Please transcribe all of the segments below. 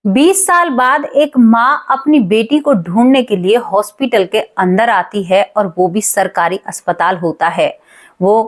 20 साल बाद एक माँ अपनी बेटी को ढूंढने के लिए हॉस्पिटल के अंदर आती है और वो भी सरकारी अस्पताल होता है। वो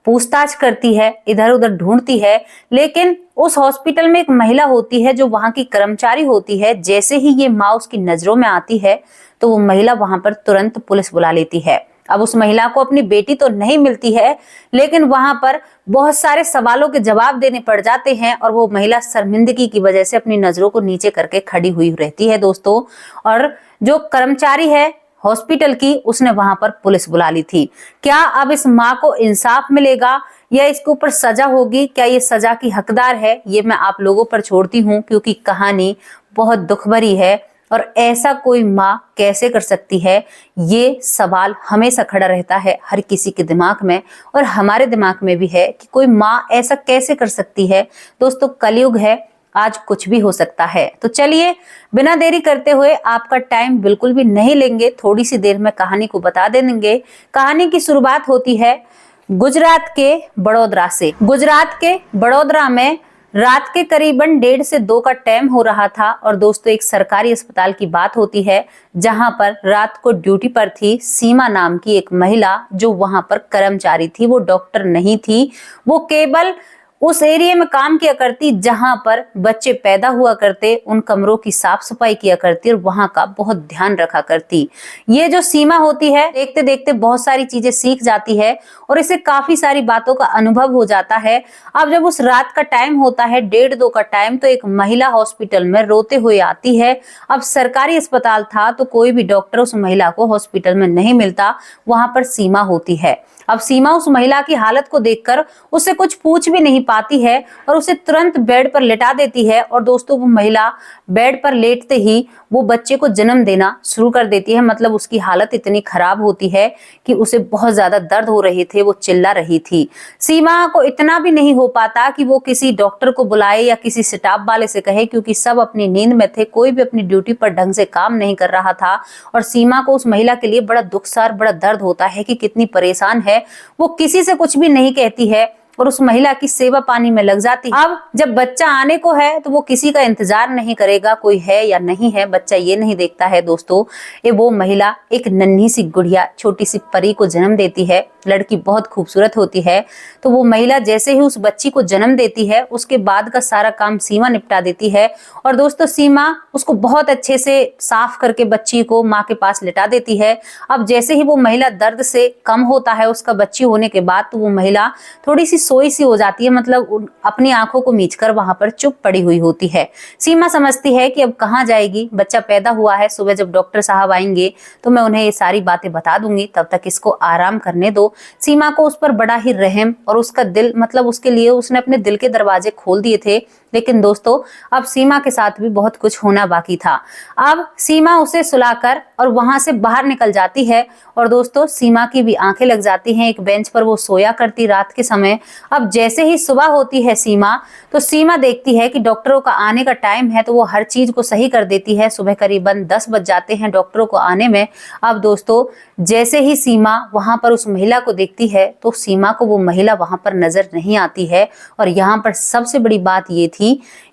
पूछताछ करती है, इधर उधर ढूंढती है, लेकिन उस हॉस्पिटल में एक महिला होती है जो वहां की कर्मचारी होती है। जैसे ही ये माँ उसकी नजरों में आती है तो वो महिला वहां पर तुरंत पुलिस बुला लेती है। अब उस महिला को अपनी बेटी तो नहीं मिलती है, लेकिन वहां पर बहुत सारे सवालों के जवाब देने पड़ जाते हैं और वो महिला शर्मिंदगी की वजह से अपनी नजरों को नीचे करके खड़ी हुई रहती है दोस्तों। और जो कर्मचारी है हॉस्पिटल की, उसने वहां पर पुलिस बुला ली थी। क्या अब इस माँ को इंसाफ मिलेगा या इसके ऊपर सजा होगी? क्या ये सजा की हकदार है? ये मैं आप लोगों पर छोड़ती हूँ, क्योंकि कहानी बहुत दुख भरी है और ऐसा कोई माँ कैसे कर सकती है, ये सवाल हमेशा खड़ा रहता है हर किसी के दिमाग में, और हमारे दिमाग में भी है कि कोई माँ ऐसा कैसे कर सकती है। दोस्तों, कलयुग है, आज कुछ भी हो सकता है। तो चलिए, बिना देरी करते हुए, आपका टाइम बिल्कुल भी नहीं लेंगे, थोड़ी सी देर में कहानी को बता देंगे। कहानी की शुरुआत होती है गुजरात के बड़ोदरा से। गुजरात के बड़ोदरा में रात के करीबन 1:30 से 2 का टाइम हो रहा था और दोस्तों, एक सरकारी अस्पताल की बात होती है जहां पर रात को ड्यूटी पर थी सीमा नाम की एक महिला, जो वहां पर कर्मचारी थी। वो डॉक्टर नहीं थी, वो केवल उस एरिया में काम किया करती जहां पर बच्चे पैदा हुआ करते, उन कमरों की साफ सफाई किया करती और वहां का बहुत ध्यान रखा करती। ये जो सीमा होती है, देखते देखते बहुत सारी चीजें सीख जाती है और इसे काफी सारी बातों का अनुभव हो जाता है। अब जब उस रात का टाइम होता है, 1:30-2 का टाइम, तो एक महिला हॉस्पिटल में रोते हुए आती है। अब सरकारी अस्पताल था तो कोई भी डॉक्टर उस महिला को हॉस्पिटल में नहीं मिलता, वहां पर सीमा होती है। अब सीमा उस महिला की हालत को देखकर उससे कुछ पूछ भी नहीं पाती है और उसे तुरंत बेड पर लेटा देती है। और दोस्तों, वो महिला बेड पर लेटते ही वो बच्चे को जन्म देना शुरू कर देती है। मतलब उसकी हालत इतनी खराब होती है कि उसे बहुत ज्यादा दर्द हो रहे थे, वो चिल्ला रही थी। सीमा को इतना भी नहीं हो पाता कि वो किसी डॉक्टर को बुलाए या किसी स्टाफ वाले से कहे, क्योंकि सब अपनी नींद में थे, कोई भी अपनी ड्यूटी पर ढंग से काम नहीं कर रहा था। और सीमा को उस महिला के लिए बड़ा दुखसार, बड़ा दर्द होता है कि कितनी परेशान है। वो किसी से कुछ भी नहीं कहती है और उस महिला की सेवा पानी में लग जाती है। अब जब बच्चा आने को है तो वो किसी का इंतजार नहीं करेगा, कोई है या नहीं है, बच्चा ये नहीं देखता है दोस्तों। ये वो महिला एक नन्ही सी गुड़िया, छोटी सी परी को जन्म देती है। लड़की बहुत खूबसूरत होती है। तो वो महिला जैसे ही उस बच्ची को जन्म देती है, उसके बाद का सारा काम सीमा निपटा देती है। और दोस्तों, सीमा उसको बहुत अच्छे से साफ करके बच्ची को माँ के पास लिटा देती है। अब जैसे ही वो महिला दर्द से कम होता है उसका बच्ची होने के बाद, तो वो महिला थोड़ी सी सोई सी हो जाती है, मतलब अपनी आंखों को मीचकर वहां पर चुप पड़ी हुई होती है। सीमा समझती है कि अब कहाँ जाएगी, बच्चा पैदा हुआ है, सुबह जब डॉक्टर साहब आएंगे तो मैं उन्हें ये सारी बातें बता दूंगी, तब तक इसको आराम करने दो। सीमा को उस पर बड़ा ही रहम और उसका दिल, मतलब उसके लिए उसने अपने दिल के दरवाजे खोल दिए थे। लेकिन दोस्तों, अब सीमा के साथ भी बहुत कुछ होना बाकी था। अब सीमा उसे सुलाकर और वहां से बाहर निकल जाती है और दोस्तों, सीमा की भी आंखें लग जाती हैं। एक बेंच पर वो सोया करती रात के समय। अब जैसे ही सुबह होती है सीमा, तो सीमा देखती है कि डॉक्टरों का आने का टाइम है, तो वो हर चीज को सही कर देती है। सुबह करीबन 10 बज जाते हैं डॉक्टरों को आने में। अब दोस्तों, जैसे ही सीमा वहां पर उस महिला को देखती है तो सीमा को वो महिला वहां पर नजर नहीं आती है। और यहाँ पर सबसे बड़ी बात ये थी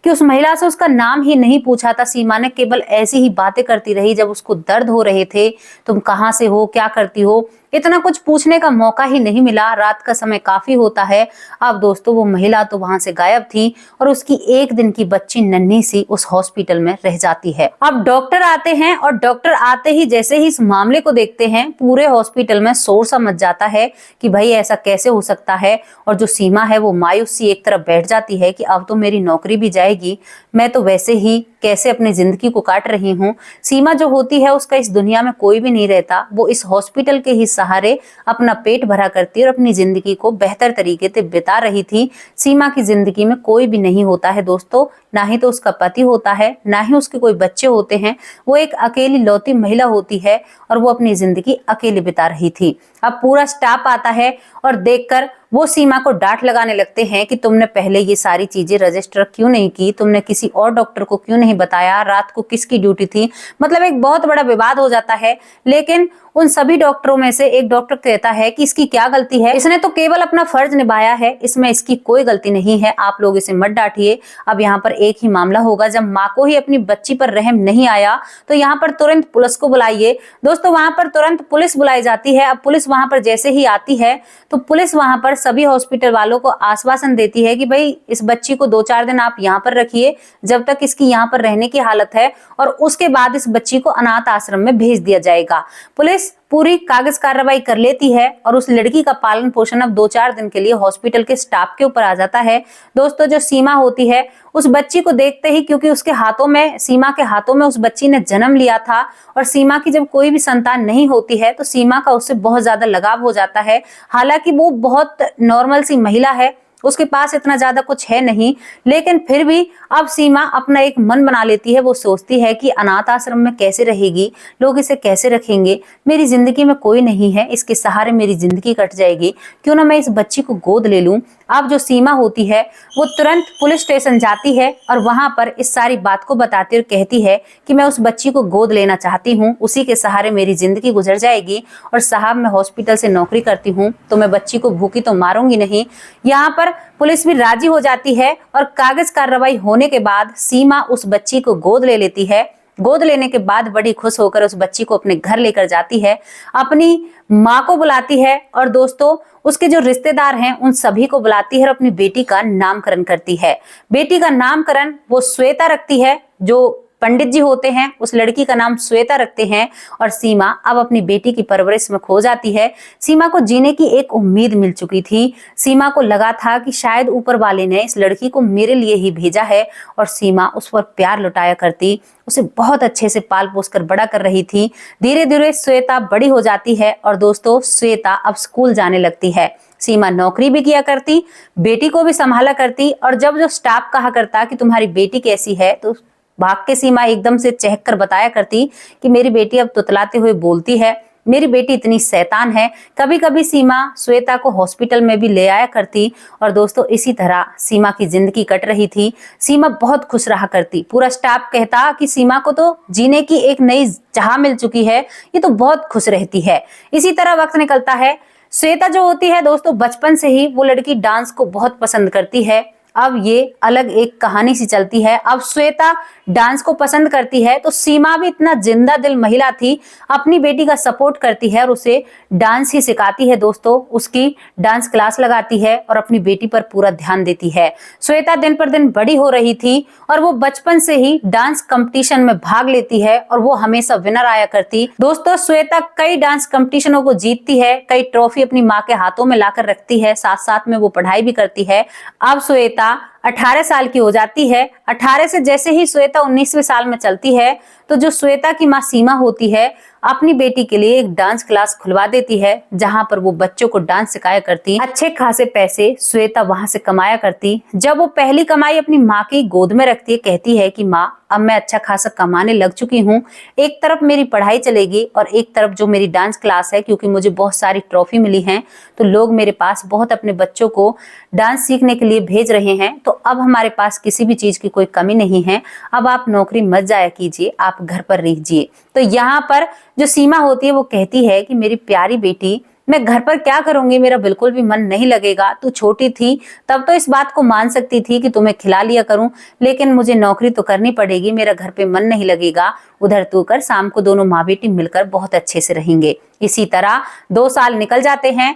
कि उस महिला से उसका नाम ही नहीं पूछा था सीमा ने, केवल ऐसी ही बातें करती रही। जब उसको दर्द हो रहे थे, तुम कहाँ से हो, क्या करती हो, इतना कुछ पूछने का मौका ही नहीं मिला। रात का समय काफी होता है। अब दोस्तों, वो महिला तो वहां से गायब थी और उसकी 1 दिन की बच्ची नन्ही सी उस हॉस्पिटल में रह जाती है। अब डॉक्टर आते हैं और डॉक्टर आते ही जैसे ही इस मामले को देखते हैं, पूरे हॉस्पिटल में शोर सा मच जाता है कि भाई ऐसा कैसे हो सकता है। और जो सीमा है वो मायूस सी एक तरफ बैठ जाती है कि अब तो मेरी नौकरी भी जाएगी, मैं तो वैसे ही कैसे अपनी जिंदगी को काट रही हूँ। सीमा जो होती है उसका इस दुनिया में कोई भी नहीं रहता, वो इस हॉस्पिटल के ही सहारे अपना पेट भरा करती और अपनी जिंदगी को बेहतर तरीके से बिता रही थी। सीमा की जिंदगी में कोई भी नहीं होता है दोस्तों, ना ही तो उसका पति होता है, ना ही उसके कोई बच्चे होते हैं। वो एक अकेली लौती महिला होती है और वो अपनी जिंदगी अकेले बिता रही थी। अब पूरा स्टाफ आता है और देखकर वो सीमा को डांट लगाने लगते हैं कि तुमने पहले ये सारी चीजें रजिस्टर क्यों नहीं की, तुमने किसी और डॉक्टर को क्यों नहीं बताया, रात को किसकी ड्यूटी थी। मतलब एक बहुत बड़ा विवाद हो जाता है। लेकिन उन सभी डॉक्टरों में से एक डॉक्टर कहता है कि इसकी क्या गलती है, इसने तो केवल अपना फर्ज निभाया है, इसमें इसकी कोई गलती नहीं है, आप लोग इसे मत डांटिए। अब यहाँ पर एक ही मामला होगा। जब माँ को ही अपनी बच्ची पर रहम नहीं आया तो यहाँ पर तुरंत पुलिस को बुलाइए। दोस्तों वहां पर तुरंत पुलिस बुलाई जाती है। अब पुलिस वहां पर जैसे ही आती है तो पुलिस वहां पर सभी हॉस्पिटल वालों को आश्वासन देती है कि भाई इस बच्ची को 2-4 दिन आप यहाँ पर रखिए जब तक इसकी यहाँ पर रहने की हालत है, और उसके बाद इस बच्ची को अनाथ आश्रम में भेज दिया जाएगा। पुलिस पूरी कागज कार्रवाई कर लेती है और उस लड़की का पालन पोषण अब 2-4 दिन के लिए हॉस्पिटल के स्टाफ के ऊपर आ जाता है। दोस्तों जो सीमा होती है उस बच्ची को देखते ही, क्योंकि उसके हाथों में, सीमा के हाथों में उस बच्ची ने जन्म लिया था, और सीमा की जब कोई भी संतान नहीं होती है तो सीमा का उससे बहुत ज्यादा लगाव हो जाता है। हालांकि वो बहुत नॉर्मल सी महिला है, उसके पास इतना ज्यादा कुछ है नहीं, लेकिन फिर भी अब सीमा अपना एक मन बना लेती है। वो सोचती है कि अनाथ आश्रम में कैसे रहेगी, लोग इसे कैसे रखेंगे, मेरी जिंदगी में कोई नहीं है, इसके सहारे मेरी जिंदगी कट जाएगी, क्यों ना मैं इस बच्ची को गोद ले लूं। अब जो सीमा होती है वो तुरंत पुलिस स्टेशन जाती है और वहां पर इस सारी बात को बताती और कहती है कि मैं उस बच्ची को गोद लेना चाहती हूँ, उसी के सहारे मेरी जिंदगी गुजर जाएगी, और साहब मैं हॉस्पिटल से नौकरी करती हूँ तो मैं बच्ची को भूखी तो मारूंगी नहीं। यहाँ पर पुलिस भी राजी हो जाती है और कागज कार्रवाई होने के बाद सीमा उस बच्ची को गोद ले लेती है। गोद लेने के बाद बड़ी खुश होकर उस बच्ची को अपने घर लेकर जाती है, अपनी माँ को बुलाती है और दोस्तों उसके जो रिश्तेदार हैं उन सभी को बुलाती है और अपनी बेटी का नामकरण करती है। बेटी का नामकरण वो श्वेता रखती है, जो पंडित जी होते हैं उस लड़की का नाम श्वेता रखते हैं, और सीमा अब अपनी बेटी की परवरिश में खो जाती है। सीमा को जीने की एक उम्मीद मिल चुकी थी। सीमा को लगा था कि शायद ऊपर वाले ने इस लड़की को मेरे लिए ही भेजा है, और सीमा उस पर प्यार लुटाया करती, उसे बहुत अच्छे से पाल पोस कर बड़ा कर रही थी। धीरे धीरे श्वेता बड़ी हो जाती है और दोस्तों श्वेता अब स्कूल जाने लगती है। सीमा नौकरी भी किया करती, बेटी को भी संभाला करती, और जब जो स्टाफ कहा करता कि तुम्हारी बेटी कैसी है तो भाग के सीमा एकदम से चहक कर बताया करती कि मेरी बेटी अब तुतलाते हुए बोलती है, मेरी बेटी इतनी शैतान है। कभी कभी सीमा श्वेता को हॉस्पिटल में भी ले आया करती, और दोस्तों इसी तरह सीमा की जिंदगी कट रही थी। सीमा बहुत खुश रहा करती, पूरा स्टाफ कहता कि सीमा को तो जीने की एक नई चाह मिल चुकी है, ये तो बहुत खुश रहती है। इसी तरह वक्त निकलता है। श्वेता जो होती है दोस्तों बचपन से ही वो लड़की डांस को बहुत पसंद करती है। अब ये अलग एक कहानी सी चलती है। अब श्वेता डांस को पसंद करती है तो सीमा भी इतना जिंदा दिल महिला थी, अपनी बेटी का सपोर्ट करती है और उसे डांस ही सिखाती है। दोस्तों उसकी डांस क्लास लगाती है और अपनी बेटी पर पूरा ध्यान देती है। श्वेता दिन पर दिन बड़ी हो रही थी और वो बचपन से ही डांस कंपटीशन में भाग लेती है और वो हमेशा विनर आया करती। दोस्तों श्वेता कई डांस कंपटीशनों को जीतती है, कई ट्रॉफी अपनी माँ के हाथों में लाकर रखती है, साथ साथ में वो पढ़ाई भी करती है। अब श्वेता 18 साल की हो जाती है। 18 से जैसे ही श्वेता 19वें साल में चलती है तो जो श्वेता की माँ सीमा होती है अपनी बेटी के लिए एक डांस क्लास खुलवा देती है, जहां पर वो बच्चों को डांस सिखाया करती। अच्छे खासे पैसे श्वेता वहां से कमाया करती। जब वो पहली कमाई अपनी माँ की गोद में रखती है, कहती है कि माँ अब मैं अच्छा खासा कमाने लग चुकी हूँ, एक तरफ मेरी पढ़ाई चलेगी और एक तरफ जो मेरी डांस क्लास है, क्योंकि मुझे बहुत सारी ट्रॉफी मिली हैं तो लोग मेरे पास बहुत अपने बच्चों को डांस सीखने के लिए भेज रहे हैं, तो अब हमारे पास किसी भी चीज की कोई कमी नहीं है, अब आप नौकरी मत जाया कीजिए, आप घर पर रहिए। तो यहाँ पर जो सीमा होती है वो कहती है कि मेरी प्यारी बेटी मैं घर पर क्या करूंगी, मेरा बिल्कुल भी मन नहीं लगेगा। तू छोटी थी तब तो इस बात को मान सकती थी कि तुम्हें खिला लिया करूं, लेकिन मुझे नौकरी तो करनी पड़ेगी, मेरा घर पे मन नहीं लगेगा, उधर तू कर, शाम को दोनों माँ बेटी मिलकर बहुत अच्छे से रहेंगे। इसी तरह 2 साल निकल जाते हैं।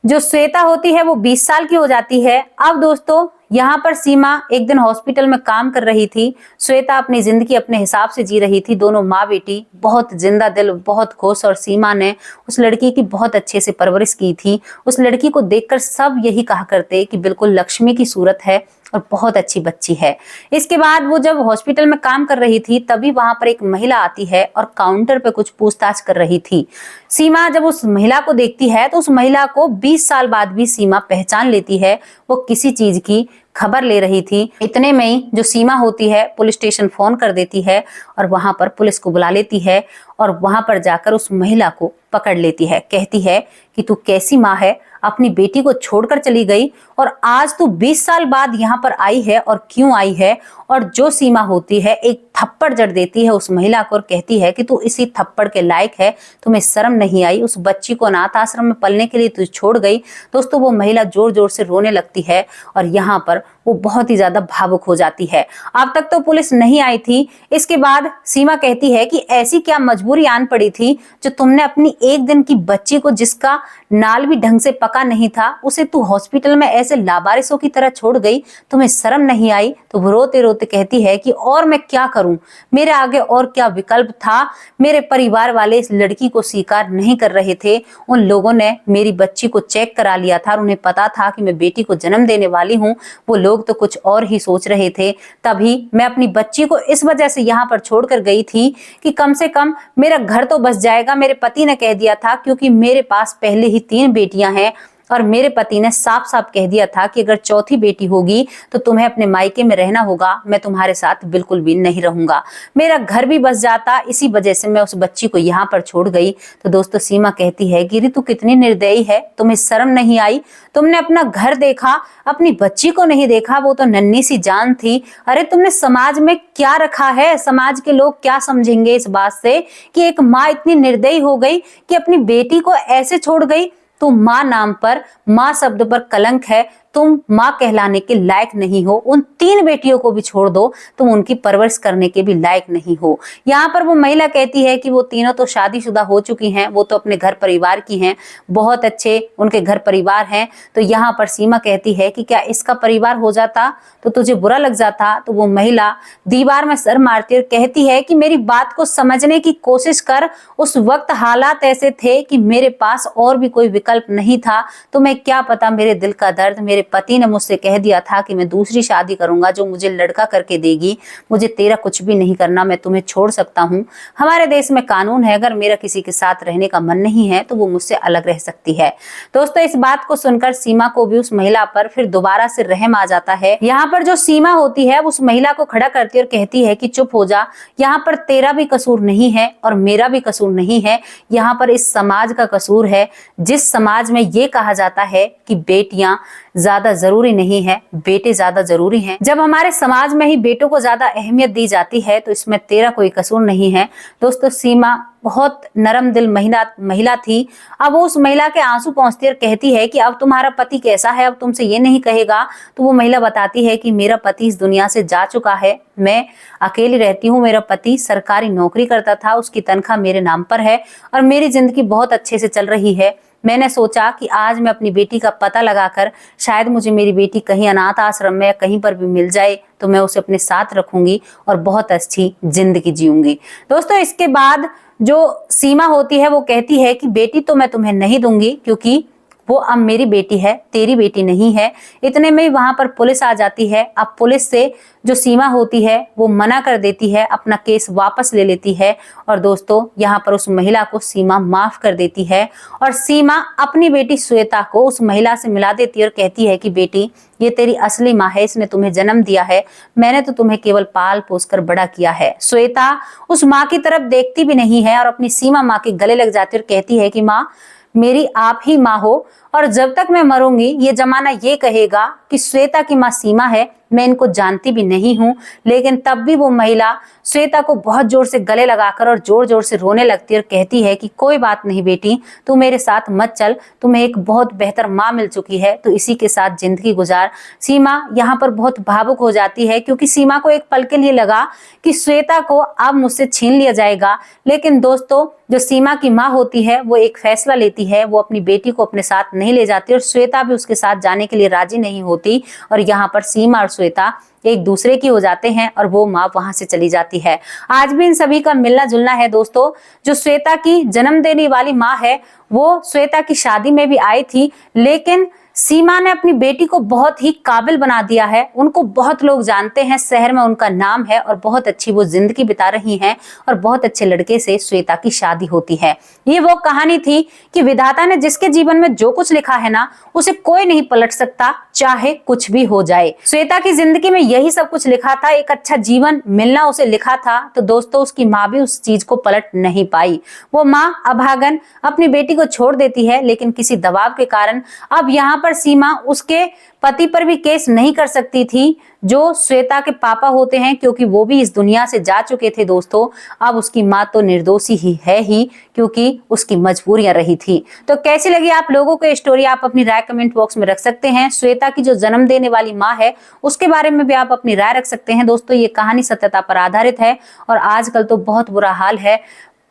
जो श्वेता होती है वो 20 साल की हो जाती है। अब दोस्तों यहाँ पर सीमा एक दिन हॉस्पिटल में काम कर रही थी, श्वेता अपनी जिंदगी अपने हिसाब से जी रही थी। दोनों माँ बेटी बहुत जिंदा दिल, बहुत खुश, और सीमा ने उस लड़की की बहुत अच्छे से परवरिश की थी। उस लड़की को देखकर सब यही कहा करते कि बिल्कुल लक्ष्मी की सूरत है और बहुत अच्छी बच्ची है। इसके बाद वो जब हॉस्पिटल में काम कर रही थी तभी वहां पर एक महिला आती है और काउंटर पे कुछ पूछताछ कर रही थी। सीमा जब उस महिला को देखती है तो उस महिला को 20 साल बाद भी सीमा पहचान लेती है। वो किसी चीज की खबर ले रही थी। इतने में ही जो सीमा होती है पुलिस स्टेशन फोन कर देती है और वहां पर पुलिस को बुला लेती है और वहां पर जाकर उस महिला को पकड़ लेती है। कहती है कि तू कैसी माँ है, अपनी बेटी को छोड़कर चली गई और आज तू 20 साल बाद यहाँ पर आई है और क्यों आई है। और जो सीमा होती है एक थप्पड़ जड़ देती है उस महिला को और कहती है कि तू इसी थप्पड़ के लायक है, तुम्हें शर्म नहीं आई, उस बच्ची को अनाथ आश्रम में पलने के लिए तू छोड़ गई। दोस्तों वो महिला जोर जोर से रोने लगती है और यहाँ पर वो बहुत ही ज्यादा भावुक हो जाती है। अब तक तो पुलिस नहीं आई थी। इसके बाद सीमा कहती है कि ऐसी क्या मजबूरी आन पड़ी थी जो तुमने अपनी 1 दिन की बच्ची को, जिसका नाल भी ढंग से पका नहीं था, उसे तू हॉस्पिटल में ऐसे लावारिसों की तरह छोड़ गई, तुम्हें शर्म नहीं आई। तो वो रोते रोते कहती है कि और मैं क्या करूं, मेरे आगे और क्या विकल्प था। मेरे परिवार वाले इस लड़की को स्वीकार नहीं कर रहे थे। उन लोगों ने मेरी बच्ची को चेक करा लिया था और उन्हें पता था कि मैं बेटी को जन्म देने वाली हूं। वो लोग तो कुछ और ही सोच रहे थे। तभी मैं अपनी बच्ची को इस वजह से यहाँ पर छोड़कर गई थी कि कम से कम मेरा घर तो बच जाएगा। मेरे पति ने कह दिया था, क्योंकि मेरे पास पहले ही 3 बेटियां हैं और मेरे पति ने साफ साफ कह दिया था कि अगर चौथी बेटी होगी तो तुम्हें अपने मायके में रहना होगा, मैं तुम्हारे साथ बिल्कुल भी नहीं रहूंगा। मेरा घर भी बस जाता, इसी वजह से मैं उस बच्ची को यहाँ पर छोड़ गई। तो दोस्तों सीमा कहती है, गिरी तू कितनी निर्दयी है, तुम्हें शर्म नहीं आई? तुमने अपना घर देखा, अपनी बच्ची को नहीं देखा, वो तो नन्ही सी जान थी। अरे तुमने समाज में क्या रखा है? समाज के लोग क्या समझेंगे इस बात से कि एक माँ इतनी निर्दयी हो गई कि अपनी बेटी को ऐसे छोड़ गई। तो माँ नाम पर, माँ शब्द पर कलंक है। तुम माँ कहलाने के लायक नहीं हो। उन 3 बेटियों को भी छोड़ दो, तुम उनकी परवरिश करने के भी लायक नहीं हो। यहाँ पर वो महिला कहती है कि वो तीनों तो शादीशुदा हो चुकी हैं, वो तो अपने घर परिवार की हैं, बहुत अच्छे उनके घर परिवार हैं। तो यहाँ पर सीमा कहती है कि क्या इसका परिवार हो जाता तो तुझे बुरा लग जाता? तो वो महिला दीवार में सर मारती और कहती है कि मेरी बात को समझने की कोशिश कर। उस वक्त हालात ऐसे थे कि मेरे पास और भी कोई विकल्प नहीं था। तुम्हें क्या पता मेरे दिल का दर्द। मेरे पति ने मुझसे कह दिया था कि मैं दूसरी शादी करूंगा जो मुझे लड़का करके देगी। मुझे तेरा कुछ भी नहीं करना, मैं तुम्हें छोड़ सकता हूँ। हमारे देश में कानून है, अगर मेरा किसी के साथ रहने का मन नहीं है तो वो मुझसे अलग रह सकती है। दोस्तों इस बात को सुनकर सीमा को भी उस महिला पर फिर दोबारा से रहम आ जाता है। यहाँ पर जो सीमा होती है उस महिला को खड़ा करती है और कहती है कि चुप हो जा, यहाँ पर तेरा भी कसूर नहीं है और मेरा भी कसूर नहीं है। यहाँ पर इस समाज का कसूर है, जिस समाज में ये कहा जाता है कि बेटियां ज्यादा जरूरी नहीं है, बेटे ज्यादा जरूरी हैं। जब हमारे समाज में ही बेटों को ज्यादा अहमियत दी जाती है तो इसमें तेरा कोई कसूर नहीं है। दोस्तों सीमा बहुत नरम दिल महिला थी। अब वो उस महिला के आंसू पहुंचती और कहती है कि अब तुम्हारा पति कैसा है, अब तुमसे ये नहीं कहेगा। तो वो महिला बताती है कि मेरा पति इस दुनिया से जा चुका है, मैं अकेली रहती हूँ। मेरा पति सरकारी नौकरी करता था, उसकी तनख्वाह मेरे नाम पर है और मेरी जिंदगी बहुत अच्छे से चल रही है। मैंने सोचा कि आज मैं अपनी बेटी का पता लगाकर, शायद मुझे मेरी बेटी कहीं अनाथ आश्रम में या कहीं पर भी मिल जाए तो मैं उसे अपने साथ रखूंगी और बहुत अच्छी जिंदगी जीऊंगी। दोस्तों इसके बाद जो सीमा होती है वो कहती है कि बेटी तो मैं तुम्हें नहीं दूंगी, क्योंकि वो अब मेरी बेटी है, तेरी बेटी नहीं है। इतने में वहां पर पुलिस आ जाती है। अब पुलिस से जो सीमा होती है वो मना कर देती है, अपना केस वापस ले लेती है। और दोस्तों यहाँ पर उस महिला को सीमा माफ कर देती है और सीमा अपनी बेटी श्वेता को उस महिला से मिला देती है और कहती है कि बेटी ये तेरी असली माँ है, इसने तुम्हें जन्म दिया है, मैंने तो तुम्हें केवल पाल पोस कर बड़ा किया है। श्वेता उस माँ की तरफ देखती भी नहीं है और अपनी सीमा माँ के गले लग जाती है और कहती है कि माँ मेरी आप ही माँ हो और जब तक मैं मरूंगी ये जमाना ये कहेगा कि श्वेता की माँ सीमा है। मैं इनको जानती भी नहीं हूँ। लेकिन तब भी वो महिला श्वेता को बहुत जोर से गले लगाकर और जोर जोर से रोने लगती है और कहती है कि कोई बात नहीं बेटी, तू मेरे साथ मत चल, तुम्हें एक बहुत बेहतर माँ मिल चुकी है, तो इसी के साथ जिंदगी गुजार। सीमा यहाँ पर बहुत भावुक हो जाती है क्योंकि सीमा को एक पल के लिए लगा कि श्वेता को अब मुझसे छीन लिया जाएगा। लेकिन दोस्तों जो सीमा की माँ होती है वो एक फैसला लेती है, वो अपनी बेटी को अपने साथ नहीं ले जाती और श्वेता भी उसके साथ जाने के लिए राजी नहीं होती। और यहाँ पर सीमा और श्वेता एक दूसरे की हो जाते हैं और वो माँ वहां से चली जाती है। आज भी इन सभी का मिलना जुलना है दोस्तों। जो श्वेता की जन्म देने वाली माँ है वो श्वेता की शादी में भी आई थी, लेकिन सीमा ने अपनी बेटी को बहुत ही काबिल बना दिया है। उनको बहुत लोग जानते हैं, शहर में उनका नाम है और बहुत अच्छी वो जिंदगी बिता रही हैं और बहुत अच्छे लड़के से श्वेता की शादी होती है। ये वो कहानी थी कि विधाता ने जिसके जीवन में जो कुछ लिखा है ना, उसे कोई नहीं पलट सकता, चाहे कुछ भी हो जाए। श्वेता की जिंदगी में यही सब कुछ लिखा था, एक अच्छा जीवन मिलना उसे लिखा था। तो दोस्तों, उसकी माँ भी उस चीज को पलट नहीं पाई। वो माँ अभागन अपनी बेटी को छोड़ देती है, लेकिन किसी दबाव के कारण अब यहाँ पर सीमा उसके पति पर भी केस नहीं कर सकती थी, जो श्वेता के पापा होते हैं, क्योंकि वो भी इस दुनिया से जा चुके थे। दोस्तों, अब उसकी माँ तो निर्दोषी ही है ही, क्योंकि उसकी मजबूरियां रही थी। तो कैसी लगी आप लोगों को स्टोरी? आप अपनी राय कमेंट बॉक्स में रख सकते हैं। श्वेता की जो जन्म देने वाली माँ है, उसके बारे में भी आप अपनी राय रख सकते हैं। दोस्तों, ये कहानी सत्यता पर आधारित है और आजकल तो बहुत बुरा हाल है।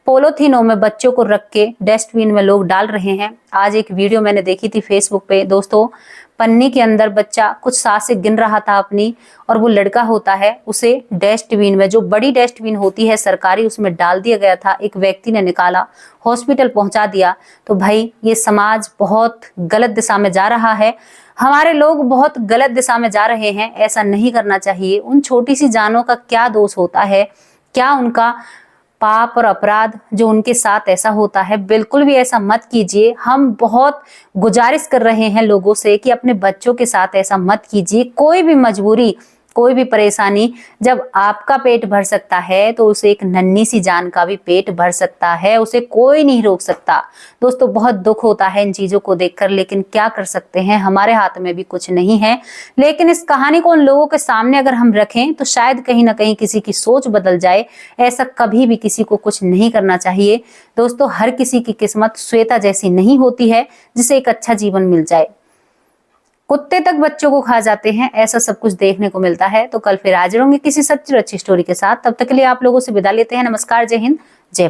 पोलोथीनों में बच्चों को रख के डस्टबिन में लोग डाल रहे हैं। आज एक वीडियो मैंने देखी थी फेसबुक पे। दोस्तों, पन्नी के अंदर बच्चा कुछ सांसें गिन रहा था अपनी, और वो लड़का होता है, उसे डस्टबिन में, जो बड़ी डस्टबिन होती है सरकारी, उसमें डाल दिया गया था। एक व्यक्ति ने निकाला, हॉस्पिटल पहुंचा दिया। तो भाई, ये समाज बहुत गलत दिशा में जा रहा है। हमारे लोग बहुत गलत दिशा में जा रहे हैं। ऐसा नहीं करना चाहिए। उन छोटी सी जानों का क्या दोष होता है? क्या उनका पाप और अपराध जो उनके साथ ऐसा होता है? बिल्कुल भी ऐसा मत कीजिए। हम बहुत गुजारिश कर रहे हैं लोगों से कि अपने बच्चों के साथ ऐसा मत कीजिए। कोई भी मजबूरी, कोई भी परेशानी, जब आपका पेट भर सकता है तो उसे एक नन्ही सी जान का भी पेट भर सकता है। उसे कोई नहीं रोक सकता। दोस्तों, बहुत दुख होता है इन चीजों को देखकर, लेकिन क्या कर सकते हैं, हमारे हाथ में भी कुछ नहीं है। लेकिन इस कहानी को उन लोगों के सामने अगर हम रखें तो शायद कहीं ना कहीं किसी की सोच बदल जाए। ऐसा कभी भी किसी को कुछ नहीं करना चाहिए। दोस्तों, हर किसी की किस्मत श्वेता जैसी नहीं होती है जिसे एक अच्छा जीवन मिल जाए। कुत्ते तक बच्चों को खा जाते हैं, ऐसा सब कुछ देखने को मिलता है। तो कल फिर हाजिर होंगे किसी सच्ची और अच्छी स्टोरी के साथ। तब तक के लिए आप लोगों से विदा लेते हैं। नमस्कार, जय हिंद, जय